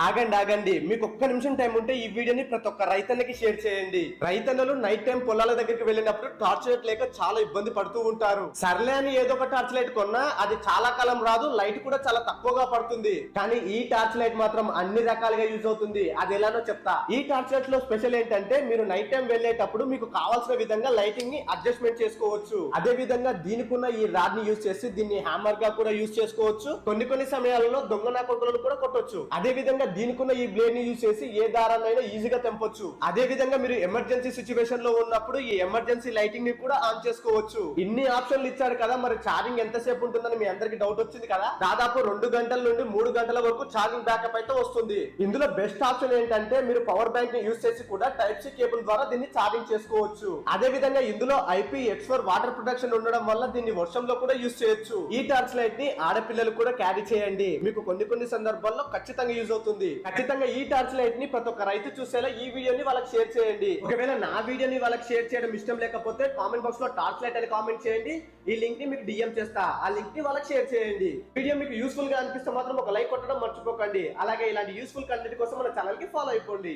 ఆగండి ఆగండి, మీకు ఒక్క నిమిషం టైం ఉంటే ఈ వీడియోని ప్రతి ఒక్క రైతన్నకి షేర్ చేయండి. రైతన్నలు నైట్ టైం పొలాల దగ్గరికి వెళ్ళినప్పుడు టార్చ్ లైట్ లేక చాలా ఇబ్బంది పడుతూ ఉంటారు. సర్లే అని ఏదో ఒక టార్చ్ లైట్ కొన్నా అది చాలా కాలం రాదు, లైట్ కూడా చాలా తక్కువగా పడుతుంది. కానీ ఈ టార్చ్ లైట్ మాత్రం అన్ని రకాలుగా యూజ్ అవుతుంది. అది ఎలానో చెప్తా. ఈ టార్చ్ లైట్ లో స్పెషల్ ఏంటంటే మీరు నైట్ టైం వెళ్ళేటప్పుడు మీకు కావాల్సిన విధంగా లైటింగ్ ని అడ్జస్ట్మెంట్ చేసుకోవచ్చు. అదే విధంగా దీనికున్న ఈ రాడ్ ని యూజ్ చేసి దీన్ని హ్యామర్ గా కూడా యూజ్ చేసుకోవచ్చు. కొన్ని సమయాలలో దొంగ నాకొకలను కూడా కొట్టొచ్చు. అదే విధంగా దీనికున్న ఈ బ్లేడ్ ని యూజ్ చేసి ఏ దారాన్నైనా ఈజీగా తెంపొచ్చు. అదే విధంగా మీరు ఎమర్జెన్సీ సిచ్యువేషన్ లో ఉన్నప్పుడు ఈ ఎమర్జెన్సీ లైటింగ్ ని కూడా ఆన్ చేసుకోవచ్చు. ఇన్ని ఆప్షన్లు ఇచ్చారు కదా, మరి ఛార్జింగ్ ఎంతసేపు ఉంటుందని మీ అందరికి డౌట్ వచ్చింది కదా. దాదాపు 2 గంటల నుండి 3 గంటల వరకు ఛార్జింగ్ బ్యాకప్ అయితే వస్తుంది. ఇందులో బెస్ట్ ఆప్షన్ ఏంటంటే మీరు పవర్ బ్యాంక్ ని యూజ్ చేసి కూడా టైప్ సి కేబుల్ ద్వారా దీన్ని ఛార్జింగ్ చేసుకోవచ్చు. అదే విధంగా ఇందులో IPX4 వాటర్ ప్రొటెక్షన్ ఉండడం వల్ల దీన్ని వర్షంలో కూడా యూజ్ చేయొచ్చు. ఈ టార్చ్ లైట్ ని ఆడపిల్లలు కూడా క్యారీ చేయండి, మీకు కొన్ని సందర్భాల్లో ఖచ్చితంగా యూజ్ అవుతుంది. ఖచ్చితంగా ఈ టార్చ్ లైట్ ని ప్రతి ఒక్క రైతు చూసేలా ఈ వీడియోని వాళ్ళకి షేర్ చేయండి. ఒకవేళ నా వీడియోని వాళ్ళకి షేర్ చేయడం ఇష్టం లేకపోతే కామెంట్ బాక్స్ లో టార్చ్ లైట్ అని కామెంట్ చేయండి. ఈ లింక్ ని మీకు DM చేస్తా, ఆ లింక్ ని వాళ్ళకి షేర్ చేయండి. వీడియో మీకు యూస్ఫుల్ గా అనిపిస్తే మాత్రం ఒక లైక్ కొట్టడం మర్చిపోకండి. అలాగే ఇలాంటి యూస్ఫుల్ కంటెంట్ కోసం మన ఛానల్ కి ఫాలో అయిపోండి.